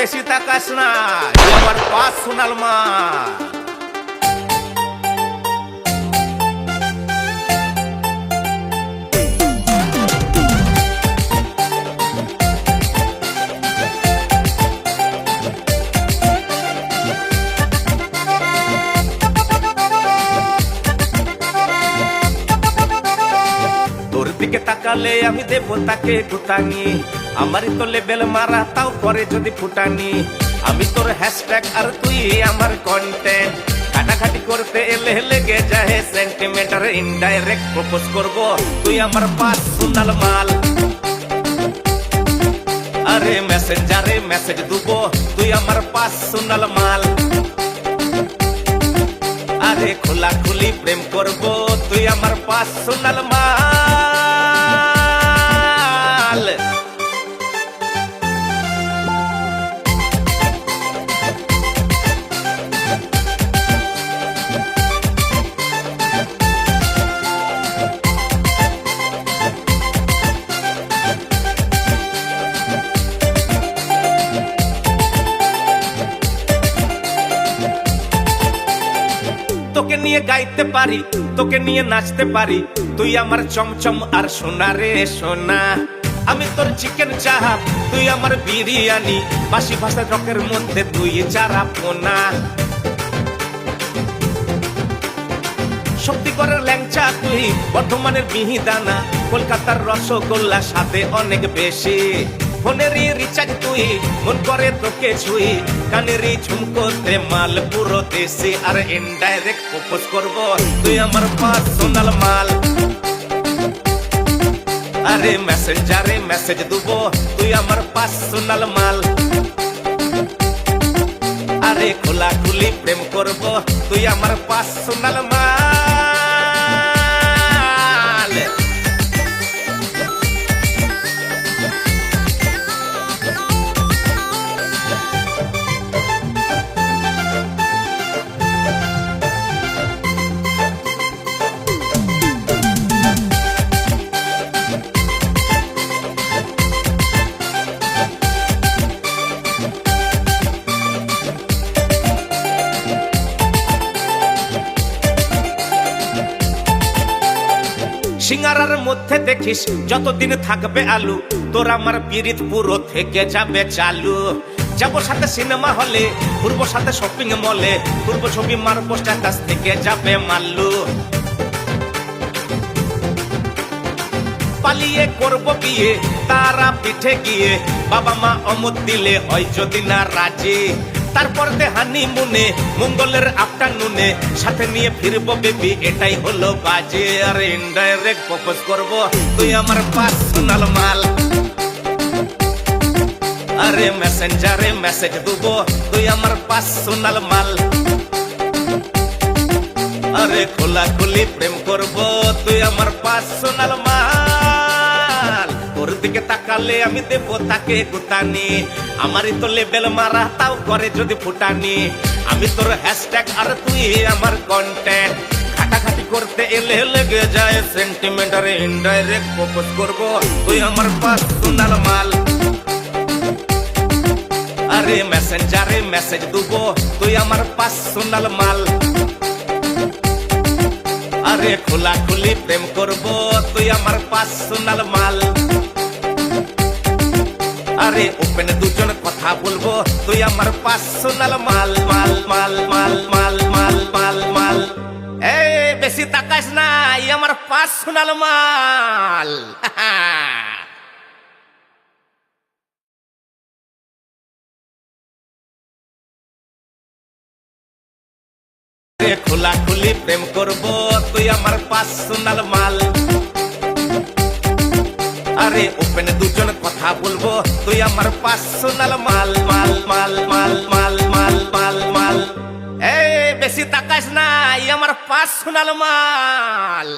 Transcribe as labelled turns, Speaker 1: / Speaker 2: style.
Speaker 1: বেশি তাকাস না, আমার পার্সোনাল মাল। তোর দিকে তাকালে আমি দেব তাকে গুতানি, আমারই তো লেবেল মারা তাও করে যদি ফুটানি। আমি তোর হ্যাশট্যাগ আর তুই আমার কন্টেন্ট, কাটাকাটি করতে এলে লেগে যায় সেন্টিমেন্ট। আর ইনডাইরেক্ট প্রপোজ করব, তুই আমার পার্সোনাল মাল। আরে মেসেঞ্জারে মেসেজ দেবো, তুই আমার পার্সোনাল মাল। আরে খোলাখুলি প্রেম করব, তুই আমার পার্সোনাল মাল। তোকে নিয়ে গাইতে পারি, তোকে নিয়ে নাচতে পারি, তুই আমার চমচম আর সোনা রে সোনা। আমি তোর চিকেন চাপ, তুই আমার বিরিয়ানি, বাসি ভাষা রকের মধ্যে তুই চারা পোনা। শক্তিগড়ের ল্যাংচা তুই, বর্ধমানের মিহিদানা, কলকাতার রসগোল্লা সাথে অনেক বেশি। ফোনেরই রিচার্জ তুই, মন করে তোকে ছুই, কানেরই ঝুমকোতে মাল পুরো দেশি। আর ইনডাইরেক্ট প্রপোজ করব, তুই আমার পার্সোনাল মাল। আরে মেসেঞ্জারে মেসেজ দেবো, তুই আমার পার্সোনাল মাল। আরে খোলাখুলি প্রেম করব, তুই আমার পার্সোনাল মাল। সিঙ্গারার মধ্যে দেখিস যতদিন থাকবে আলু, তোর আমার পিরিত পুরো থেকে যাবে চালু। যাবো সাথে সিনেমা হলে, ঘুরবো সাথে শপিং মলে, ঘুরবো ছবি মারবো স্ট্যাটাস থেকে যাবে মাল্লু। পালিয়ে করবো বিয়ে তারা পিঠে গিয়ে, বাবা মা অমত দিলে হয় যদি না রাজি। তারপর দে হানিমুনে মঙ্গলের আফটারনুনে, সাথে নিয়ে ফিরবো বেবি এটাই হলো বাজে। আর ইনডাইরেক্ট প্রপোজ করব, তুই আমার পার্সোনাল মাল। আরে মেসেঞ্জারে মেসেজ দেবো, তুই আমার পার্সোনাল মাল। আরে খোলাখুলি প্রেম করব, তুই আমার পার্সোনাল মাল। তোর দিকে তাকালে আমি দেব তাকে গুতানি, আমারই তো লেবেল মারা তাও করে যদি ফুটানি। আমি তোর হ্যাশট্যাগ আর তুই আমার কন্টেন্ট, খাটাখাটি করতে এলে লেগে যায় সেন্টিমেন্ট। আর ইনডাইরেক্ট প্রপোজ করব, তুই আমার পার্সোনাল মাল। আরে মেসেঞ্জারে মেসেজ দেবো, তুই আমার পার্সোনাল মাল। আরে খোলাখুলি প্রেম করব, তুই আমার পার্সোনাল মাল। আরে ওপেন দুজন কথা বলবো, তুই আমার পার্সোনাল মাল মাল মাল মাল মাল মাল মাল মাল। এই বেশি তাকাস না, আমার পার্সোনাল মাল। খোলাখুলি প্রেম করব, তুই আমার পার্সোনাল মাল। আরে ওপেন দুজন কথা বলবো, তুই আমার পার্সোনাল মাল মাল মাল মাল মাল মাল মাল মাল। এই বেশি তাকাস না, আমার পার্সোনাল মাল।